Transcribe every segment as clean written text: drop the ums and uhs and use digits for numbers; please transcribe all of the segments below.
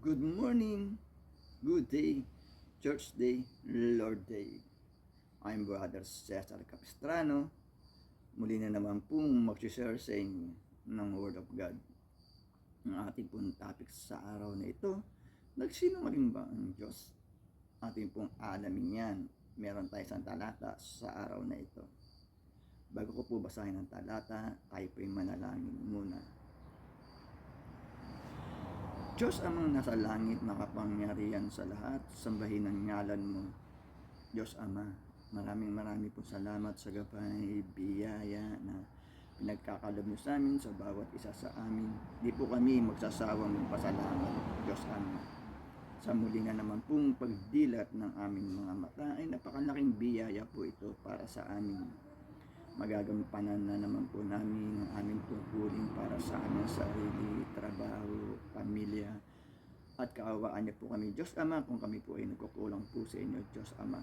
Good morning, good day, church day, Lord day. I'm Brother Cesar Capistrano. Muli na naman pong mag-share sa inyo ng Word of God. Ang ating pong topic sa araw na ito, nagsinungaling ba ang Diyos? Ating pong alamin yan. Meron tayo isang talata sa araw na ito. Bago ko po basahin ang talata, tayo po'y manalangin muna. Diyos amang nasa langit, makapangyarihan sa lahat, sambahin ang ngalan mo. Diyos Ama, maraming po salamat sa gabay, biyaya na pinagkakalob mo sa amin, sa bawat isa sa amin. Di po kami magsasawang magpasalamat, Diyos Ama. Sa muli na naman pong pagdilat ng aming mga mata ay napakalaking biyaya po ito para sa amin. Magagampanan na naman po namin ang aming tungkulin para sa aming sarili, trabaho, pamilya, at kaawaan niyo po kami, Diyos Ama, kung kami po ay nagkukulang po sa inyo, Diyos Ama.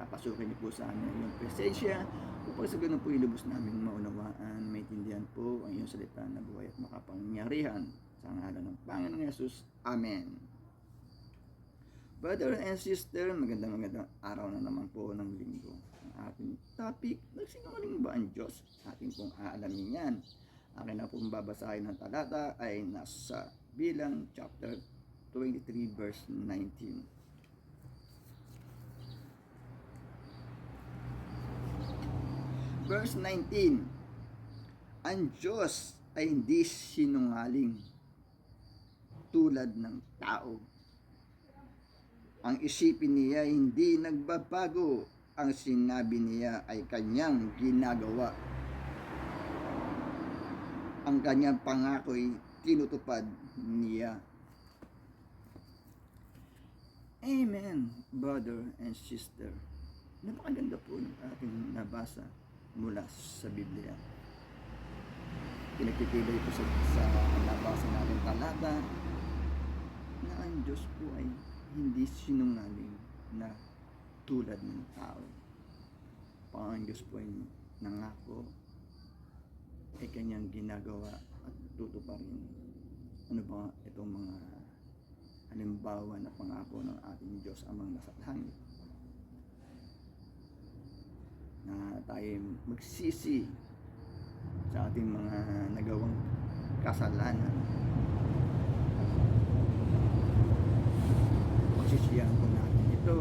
Papasukin niyo po sa amin ang iyong presensya upang sa ganun po ilubos namin maunawaan, maintindihan po ang iyong salita na buhay at makapangyarihan sa ngalan ng Panginoong Yesus. Amen. Brother and sister, magandang araw na naman po ng linggo. Ang ating topic, nagsinungaling ba ang Diyos? Ating pong aalamin yan. Akin na pong babasahin ng talata ay nasa Bilang chapter 23 verse 19. Verse 19. Ang Diyos ay hindi sinungaling tulad ng tao. Ang isipin niya hindi nagbabago. Ang sinabi niya ay kanyang ginagawa. Ang kanyang pangako ay tinutupad niya. Amen, brother and sister. Napakaganda po ng ating nabasa mula sa Biblia. Pinagtitibay po sa nabasa natin talata na ang Diyos po ay hindi sinungaling na tulad ng tao. Ang Diyos po ay nangako ay kanyang ginagawa at tutuparin. Ano ba itong mga halimbawa na pangako ng ating Diyos amang nasa langit? Na tayo magsisi sa ating mga nagawang kasalanan. Pagsisiyahan po natin ito.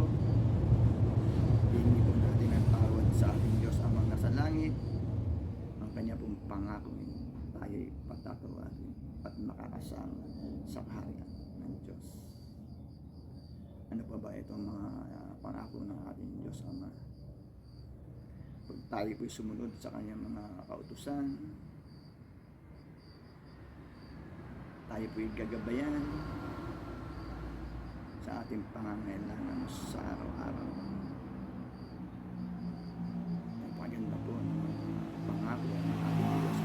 Hingi po natin ang tawad sa ating Diyos amang nasa langit. Ang kanya pong pangako tayo patatawarin at makakasama sa kaharian ng Diyos. Ano pa ba itong mga pangako ng ating Diyos Ama? Pag tayo po'y sumunod sa kanyang mga kautusan, tayo po'y gagabayan sa ating pangangailangan sa araw-araw. Napaganda po ng pangako ng ating Diyos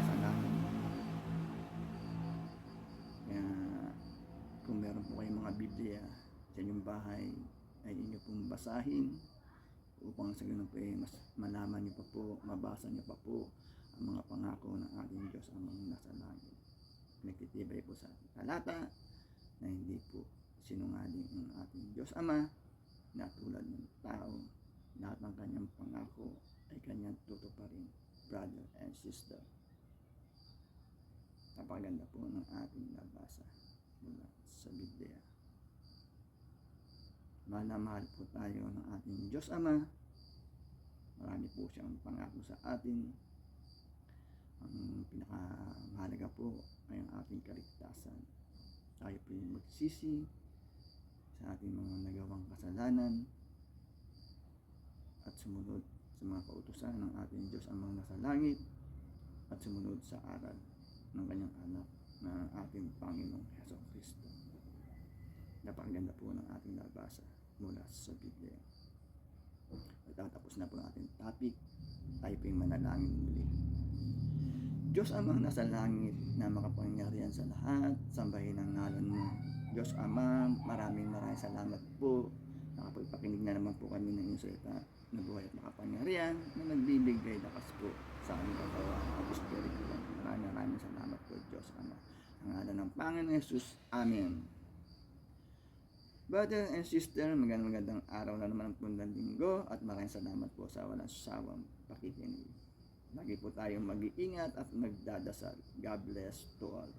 sa langit. Kaya kung meron po kayong mga Biblia sa inyong bahay, ay inyo pong basahin upang sa ganun po mas malaman niyo pa po, mabasa niyo pa po ang mga pangako ng ating Diyos amang nasa langit. Nagtitibay po sa talata na hindi po sinungaling ang ating Diyos Ama na tulad ng tao. Lahat ng kanyang pangako ay kanyang tutuparin, brother and sister. Napaganda po ng ating nabasa mula sa Biblia. Mahal na mahal po tayo ng ating Diyos Ama. Marami po siyang pangako sa atin. Ang pinakamahalaga po ay ang ating kaligtasan. Tayo po yung magsisi sa ating mga nagawang kasalanan at sumunod sa mga kautusan ng ating Diyos amang nasa langit at sumunod sa aral ng kanyang anak na ating Panginoong Jesucristo. Napakaganda po ng ating nabasa mula sa Biblia. At tatapos na po ang ating topic. Tayo po yung manalangin muli. Diyos amang nasa langit na makapangyarihan sa lahat, sambahin ang ngalan mo. Diyos Ama, maraming salamat po. Nakapagpakinig na naman po kami ng iyong salita na buhay at makapangyarihan na nagbibigay lakas po sa aming katawan at espiritual. Maraming salamat po, Diyos Ama. Ang ngalan ng Panginoon Yesus. Amen. Brother and sister, magandang araw na naman po ng linggo at maraming salamat po sa walang sawang pakikinig. Lagi po tayong mag-iingat at magdadasal. God bless to all.